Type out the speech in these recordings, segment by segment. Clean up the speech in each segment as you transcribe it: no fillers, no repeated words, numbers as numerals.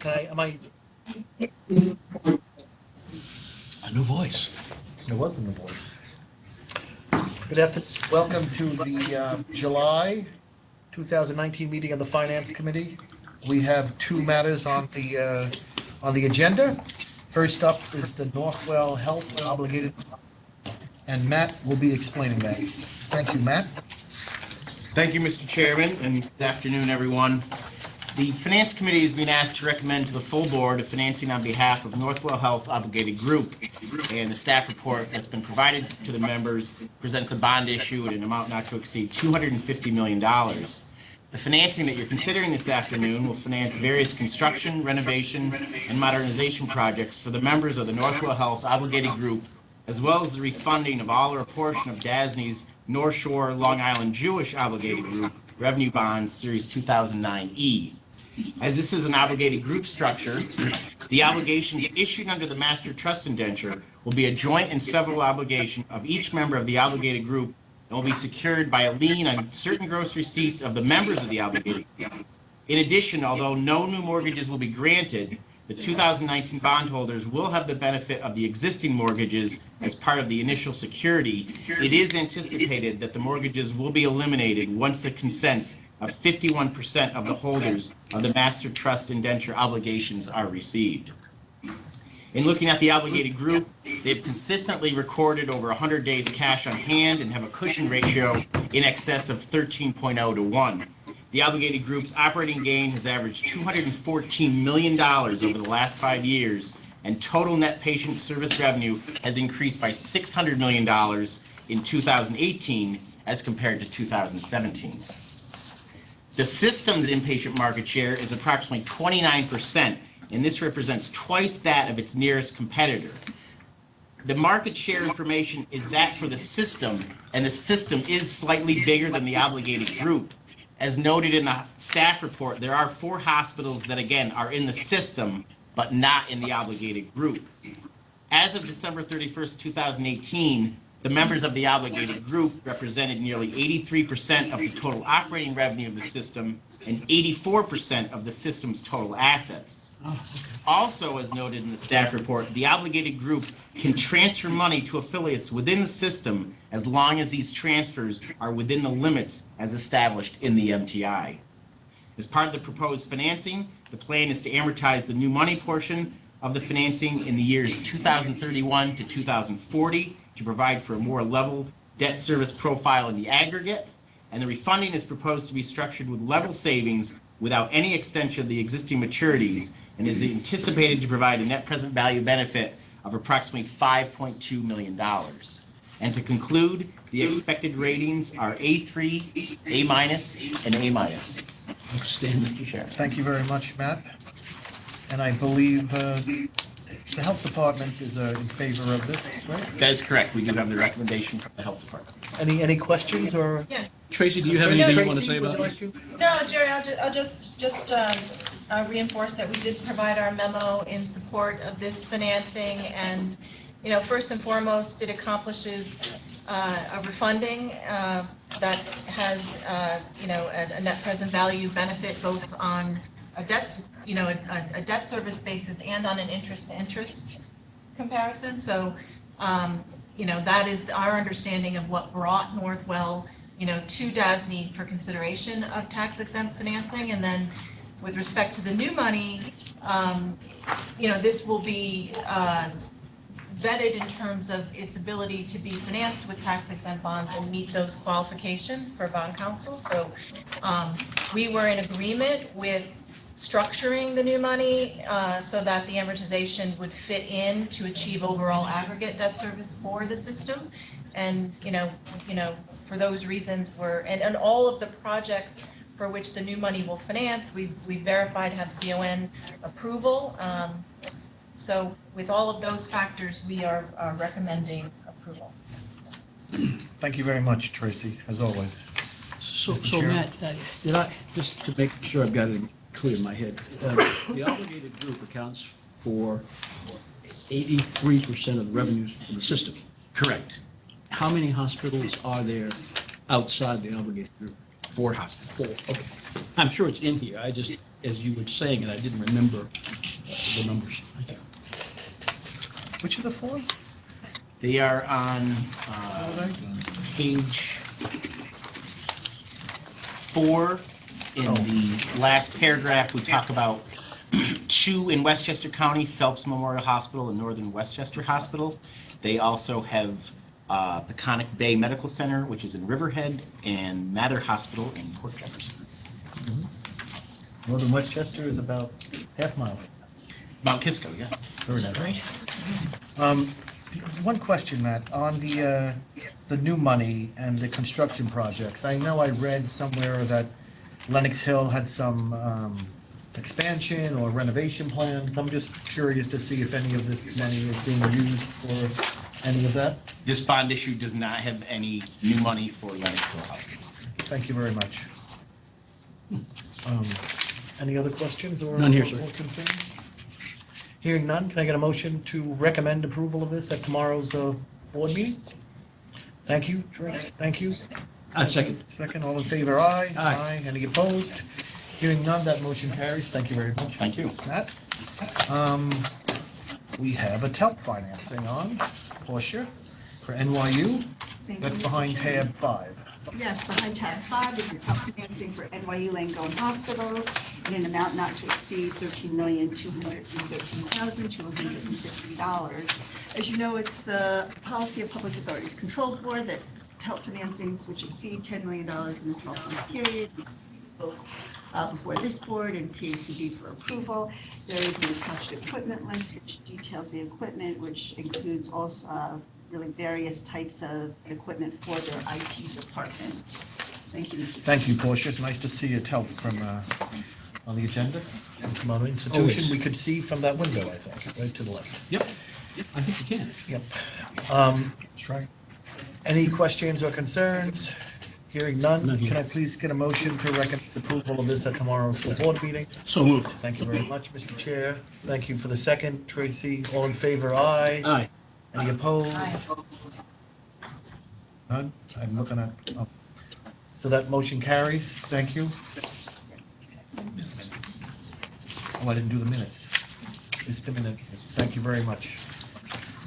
Am I? A new voice. It was in the voice. Good afternoon. Welcome to the July 2019 meeting of the Finance Committee. We have two matters on the agenda. First up is the Northwell Health Obligated, and Matt will be explaining that. Thank you, Matt. Thank you, Mr. Chairman, and good afternoon, everyone. The Finance Committee has been asked to recommend to the full board of financing on behalf of Northwell Health Obligated Group, and the staff report that's been provided to the members presents a bond issue at an amount not to exceed $250 million. The financing that you're considering this afternoon will finance various construction, renovation, and modernization projects for the members of the Northwell Health Obligated Group, as well as the refunding of all or a portion of DASNY's North Shore Long Island Jewish Obligated Group Revenue Bonds Series 2009E. As this is an obligated group structure, the obligations issued under the Master Trust Indenture will be a joint and several obligation of each member of the obligated group and will be secured by a lien on certain gross receipts of the members of the obligated group. In addition, although no new mortgages will be granted, the 2019 bondholders will have the benefit of the existing mortgages as part of the initial security. It is anticipated that the mortgages will be eliminated once the consents of 51% of the holders of the Master Trust Indenture obligations are received. In looking at the obligated group, they've consistently recorded over 100 days cash on hand and have a cushion ratio in excess of 13.0 to 1. The obligated group's operating gain has averaged $214 million over the last 5 years, and total net patient service revenue has increased by $600 million in 2018 as compared to 2017. The system's inpatient market share is approximately 29%, and this represents twice that of its nearest competitor. The market share information is that for the system, and the system is slightly bigger than the obligated group. As noted in the staff report, there are 4 hospitals that, again, are in the system, but not in the obligated group. As of December 31st, 2018, the members of the obligated group represented nearly 83% of the total operating revenue of the system and 84% of the system's total assets. Also, as noted in the staff report, the obligated group can transfer money to affiliates within the system as long as these transfers are within the limits as established in the MTI. As part of the proposed financing, the plan is to amortize the new money portion of the financing in the years 2031 to 2040 to provide for a more level debt service profile in the aggregate, and the refunding is proposed to be structured with level savings without any extension of the existing maturities, and is anticipated to provide a net present value benefit of approximately $5.2 million. And to conclude, the expected ratings are A3, A-, and A-. Understand, Mr. Chair. Thank you very much, Matt. And I believe the Health Department is in favor of this, right? That is correct. We do have the recommendation from the Health Department. Any questions or? Yeah. Tracy, do you have anything you want to say about this? No, Jerry, I'll just reinforce that we did provide our memo in support of this financing, and first and foremost, it accomplishes a refunding that has a net present value benefit both on a debt a debt service basis and on an interest to interest comparison. So that is our understanding of what brought Northwell to DASNY for consideration of tax exempt financing. And then with respect to the new money, this will be vetted in terms of its ability to be financed with tax exempt bonds and meet those qualifications for bond counsel. So we were in agreement with structuring the new money so that the amortization would fit in to achieve overall aggregate debt service for the system. And for those reasons, and all of the projects for which the new money will finance, we verified have CON approval. So with all of those factors, we are recommending approval. Thank you very much, Tracy, as always. So Matt, did I, just to make sure I've got it clear in my head, the obligated group accounts for 83% of the revenues of the system. Correct. How many hospitals are there outside the obligated group? 4 hospitals. 4, okay. I'm sure it's in here. I just as you were saying it, I didn't remember the numbers. Which of the four? They are on page 4. In the last paragraph, we talk about 2 in Westchester County, Phelps Memorial Hospital and Northern Westchester Hospital. They also have Peconic Bay Medical Center, which is in Riverhead, and Mather Hospital in Port Jefferson. Northern Westchester is about half mile. Mount Kisco, yes. Very nice. One question, Matt, on the new money and the construction projects. I know I read somewhere that Lenox Hill had some expansion or renovation plans. I'm just curious to see if any of this money is being used for any of that. This bond issue does not have any new money for Lenox Hill Hospital. Thank you very much. Any other questions or None here, sir. or concerns? Hearing none, can I get a motion to recommend approval of this at tomorrow's board meeting? Thank you, George. Thank you. Second. Second, all in favor, aye. Aye. Any opposed? Hearing none, that motion carries. Thank you very much. Thank you. Matt? We have a TELP financing on, Portia, for NYU. Thank you, That's Mr. behind Chairman. tab 5. Yes, behind tab 5 is the top financing for NYU Langone hospitals in an amount not to exceed $13,213,250. As you know, it's the Policy of Public Authorities Control Board that TELP financings which exceed $10 million in a 12-month period before this board and PACB for approval. There is an attached equipment list which details the equipment, which includes also really various types of equipment for their IT department. Thank you, Mr. Thank you, Portia. It's nice to see a TELP from, on the agenda from our institution. Always. We could see from that window, I think, right to the left. Yep, I think you can. Yep. That's right. Any questions or concerns? Hearing none, None here. can I please get a motion to recommend approval of this at tomorrow's school board meeting? So moved. Thank you very much, Mr. Chair. Thank you for the second. Tracy, all in favor, aye. Aye. Any opposed? Aye. None? I'm looking at, oh. So that motion carries. Thank you. Oh, I didn't do the minutes. Just a minute. Thank you very much.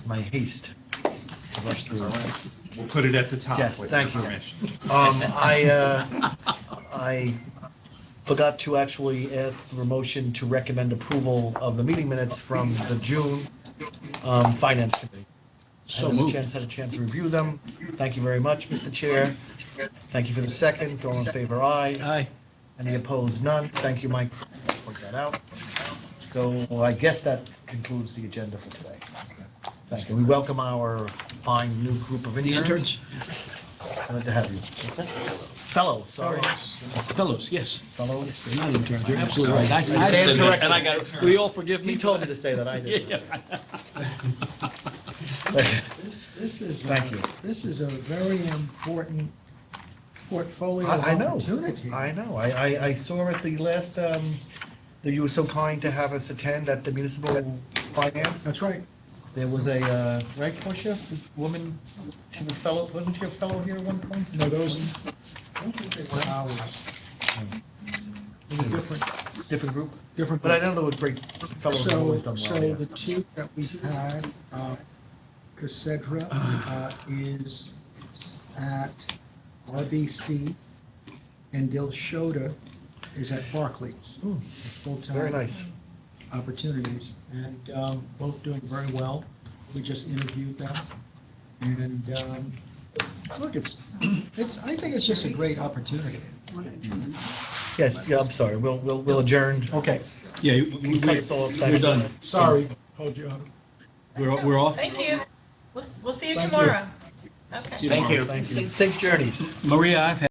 My haste to rush through. We'll put it at the top. Yes, with thank your you. permission. I forgot to actually ask for a motion to recommend approval of the meeting minutes from the June Finance Committee. So I moved. had a chance to review them. Thank you very much, Mr. Chair. Thank you for the second. All in favor, aye. Aye. Any opposed? None. Thank you, Mike, for pointing that out. So I guess that concludes the agenda for today. Thank you. We welcome our fine new group of The interns. interns? Glad to have you. Fellows, sorry. Fellows, yes. Fellows. They're not interns, you're absolutely right. I stand said that, corrected. and I got, will you all forgive me? He told me to say that, I did. Yeah. This is, Thank you. this is a very important portfolio of I know, opportunity. I know. I saw at the last, that you were so kind to have us attend at the municipal finance. That's right. There was a, right, Portia, this woman, she was fellow, wasn't she a fellow here at one point? No, those, I don't think they were ours. It was different, Different group? different. But I know there were great fellows who always done well. So yeah. the two that we had, Cassandra is at RBC, and Dilshoda is at Barclays. Ooh, Full-time Very nice. opportunities, and both doing very well. We just interviewed them, and look, I think it's just a great opportunity. Yes, yeah, I'm sorry, we'll adjourn. Okay, Yeah, Can you cut us off? we're done. sorry, hold you up. We're off. Thank you. We'll see you Thank you. tomorrow. Okay. See you Thank tomorrow. you. Thank you. Safe journeys. Maria, I've had